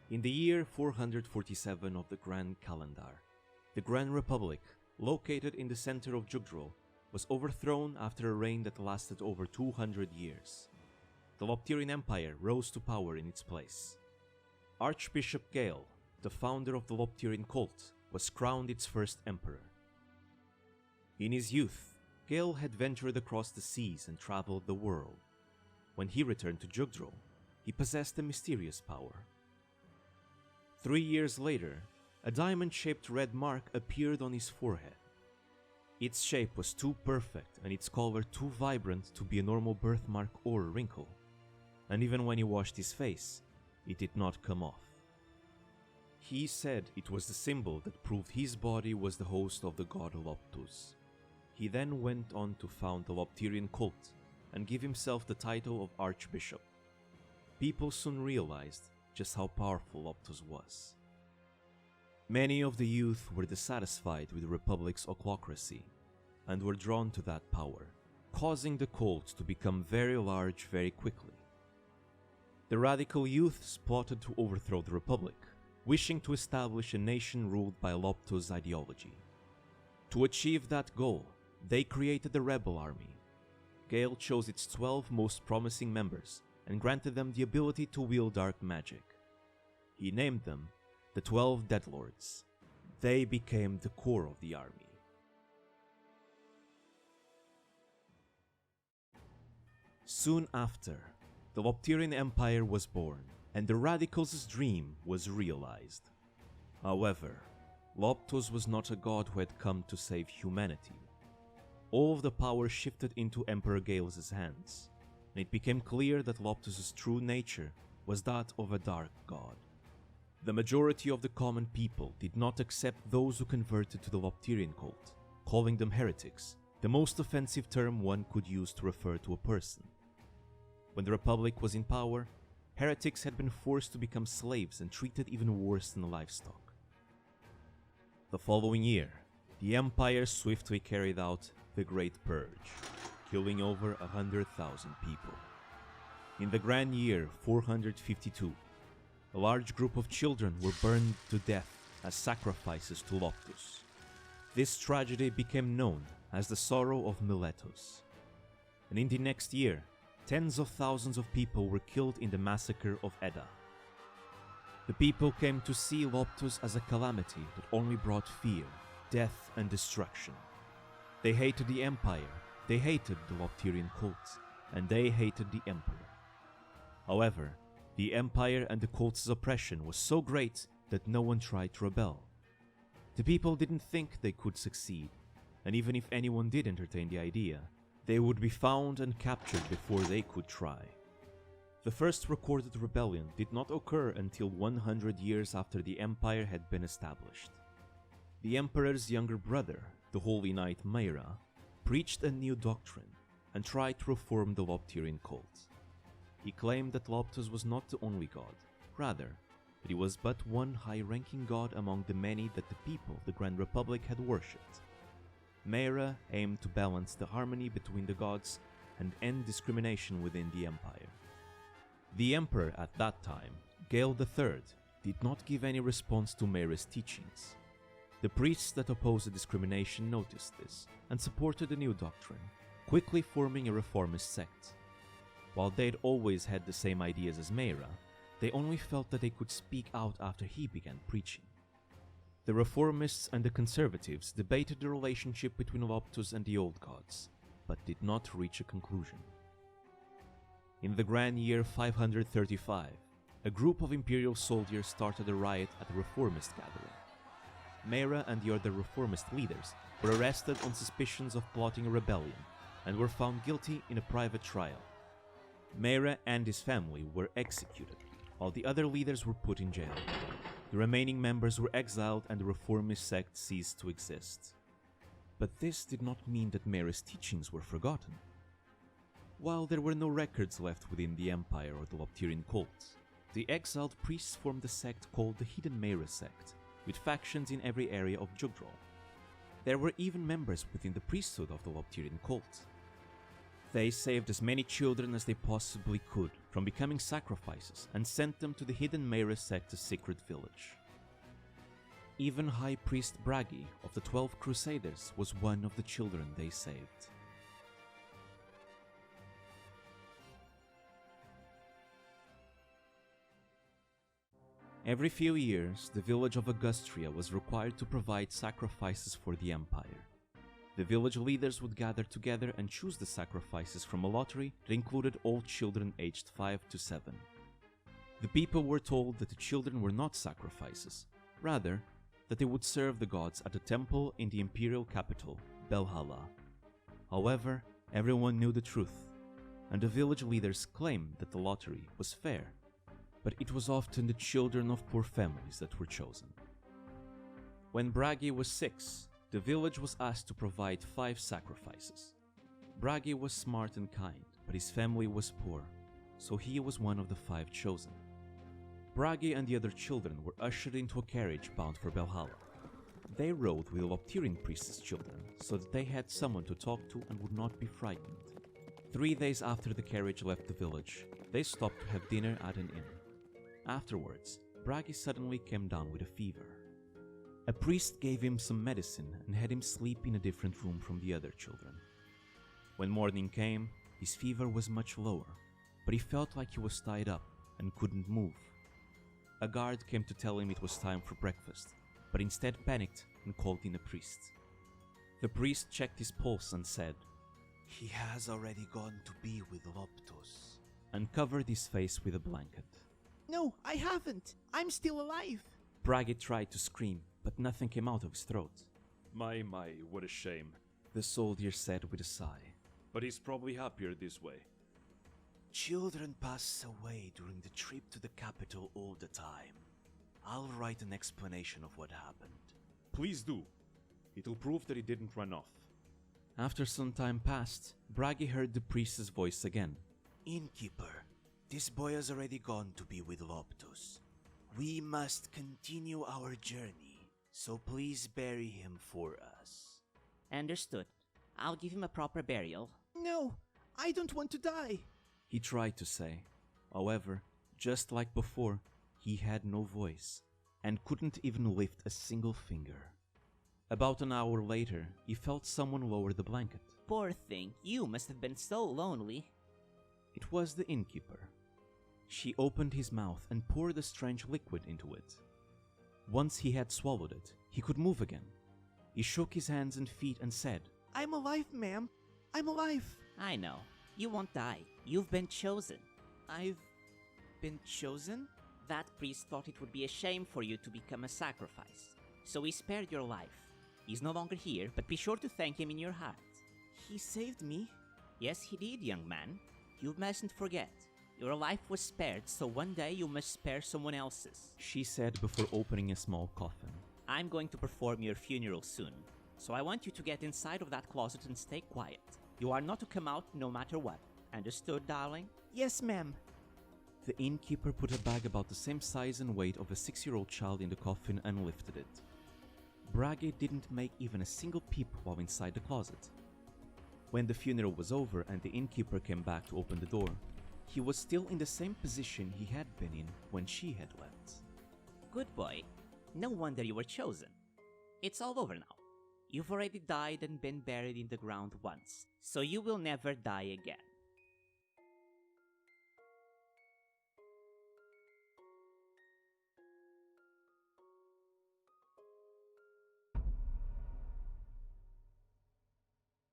In the year 447 of the Grand Calendar, the Grand Republic, located in the center of Jugdral, was overthrown after a reign that lasted over 200 years. The Loptyrian Empire rose to power in its place. Archbishop Gail, the founder of the Loptyrian cult, was crowned its first emperor. In his youth, Gail had ventured across the seas and traveled the world. When he returned to Jugdral, he possessed a mysterious power. 3 years later, a diamond-shaped red mark appeared on his forehead. Its shape was too perfect and its color too vibrant to be a normal birthmark or wrinkle, and even when he washed his face, it did not come off. He said it was the symbol that proved his body was the host of the god Loptus. He then went on to found the Loptyrian cult and give himself the title of Archbishop. People soon realized just how powerful Loptus was. Many of the youth were dissatisfied with the Republic's ochlocracy and were drawn to that power, causing the cult to become very large very quickly. The radical youths plotted to overthrow the Republic, wishing to establish a nation ruled by Loptus' ideology. To achieve that goal, they created the rebel army. Gael chose its 12 most promising members and granted them the ability to wield dark magic. He named them the 12 Deadlords. They became the core of the army. Soon after, the Loptyrian Empire was born, and the radicals' dream was realized. However, Loptus was not a god who had come to save humanity. All of the power shifted into Emperor Gael's hands, and it became clear that Loptus' true nature was that of a dark god. The majority of the common people did not accept those who converted to the Loptyrian cult, calling them heretics, the most offensive term one could use to refer to a person. When the Republic was in power, heretics had been forced to become slaves and treated even worse than livestock. The following year, the Empire swiftly carried out the Great Purge, killing over 100,000 people. In the grand year 452, a large group of children were burned to death as sacrifices to Loptus. This tragedy became known as the Sorrow of Miletus. And in the next year, tens of thousands of people were killed in the massacre of Edda. The people came to see Loptus as a calamity that only brought fear, death, and destruction. They hated the Empire, they hated the Loptyrian cult, and they hated the Emperor. However, the Empire and the cult's oppression was so great that no one tried to rebel. The people didn't think they could succeed, and even if anyone did entertain the idea, they would be found and captured before they could try. The first recorded rebellion did not occur until 100 years after the Empire had been established. The Emperor's younger brother, the Holy Knight Meira, preached a new doctrine and tried to reform the Loptyrian cult. He claimed that Loptus was not the only god, rather, that he was but one high-ranking god among the many that the people of the Grand Republic had worshipped. Meira aimed to balance the harmony between the gods and end discrimination within the Empire. The Emperor at that time, Gael III, did not give any response to Meira's teachings. The priests that opposed the discrimination noticed this and supported the new doctrine, quickly forming a reformist sect. While they'd always had the same ideas as Meira, they only felt that they could speak out after he began preaching. The reformists and the conservatives debated the relationship between Loptus and the old gods, but did not reach a conclusion. In the grand year 535, a group of imperial soldiers started a riot at a reformist gathering. Meira and the other reformist leaders were arrested on suspicions of plotting a rebellion and were found guilty in a private trial. Meira and his family were executed, while the other leaders were put in jail. The remaining members were exiled and the reformist sect ceased to exist. But this did not mean that Meira's teachings were forgotten. While there were no records left within the Empire or the Loptyrian cult, the exiled priests formed a sect called the Hidden Meira sect, with factions in every area of Jugdral. There were even members within the priesthood of the Loptyrian cult. They saved as many children as they possibly could from becoming sacrifices and sent them to the hidden Mera sect's secret village. Even High Priest Bragi of the 12 Crusaders was one of the children they saved. Every few years, the village of Augustria was required to provide sacrifices for the Empire. The village leaders would gather together and choose the sacrifices from a lottery that included all children aged 5 to 7. The people were told that the children were not sacrifices, rather, that they would serve the gods at a temple in the imperial capital, Belhala. However, everyone knew the truth, and the village leaders claimed that the lottery was fair, but it was often the children of poor families that were chosen. When Bragi was 6, the village was asked to provide 5 sacrifices. Bragi was smart and kind, but his family was poor, so he was one of the 5 chosen. Bragi and the other children were ushered into a carriage bound for Belhala. They rode with the Loptyrian priest's children, so that they had someone to talk to and would not be frightened. 3 days after the carriage left the village, they stopped to have dinner at an inn. Afterwards, Bragi suddenly came down with a fever. A priest gave him some medicine and had him sleep in a different room from the other children. When morning came, his fever was much lower, but he felt like he was tied up and couldn't move. A guard came to tell him it was time for breakfast, but instead panicked and called in a priest. The priest checked his pulse and said, "He has already gone to be with Loptos," and covered his face with a blanket. "No, I haven't. I'm still alive." Bragi tried to scream, but nothing came out of his throat. My, what a shame. The soldier said with a sigh. But he's probably happier this way. "Children pass away during the trip to the capital all the time. I'll write an explanation of what happened." Please do. It'll prove that he didn't run off. After some time passed, Bragi heard the priest's voice again. "Innkeeper, this boy has already gone to be with Loptos. We must continue our journey, so please bury him for us." Understood. I'll give him a proper burial. "No, I don't want to die." He tried to say. However, just like before, he had no voice, and couldn't even lift a single finger. About an hour later, he felt someone lower the blanket. Poor thing, you must have been so lonely. It was the innkeeper. She opened his mouth and poured a strange liquid into it. Once he had swallowed it, he could move again. He shook his hands and feet and said, "I'm alive, ma'am. I'm alive." I know. You won't die. You've been chosen. I've been chosen? That priest thought it would be a shame for you to become a sacrifice, so he spared your life. He's no longer here, but be sure to thank him in your heart. He saved me. Yes, he did, young man. You mustn't forget. Your life was spared, so one day you must spare someone else's. she said before opening a small coffin. I'm going to perform your funeral soon, so I want you to get inside of that closet and stay quiet. You are not to come out no matter what. Understood, darling? Yes, ma'am. The innkeeper put a bag about the same size and weight of a 6-year-old child in the coffin and lifted it. Bragi didn't make even a single peep while inside the closet. When the funeral was over and the innkeeper came back to open the door, he was still in the same position he had been in when she had left. Good boy. No wonder you were chosen. It's all over now. You've already died and been buried in the ground once, so you will never die again.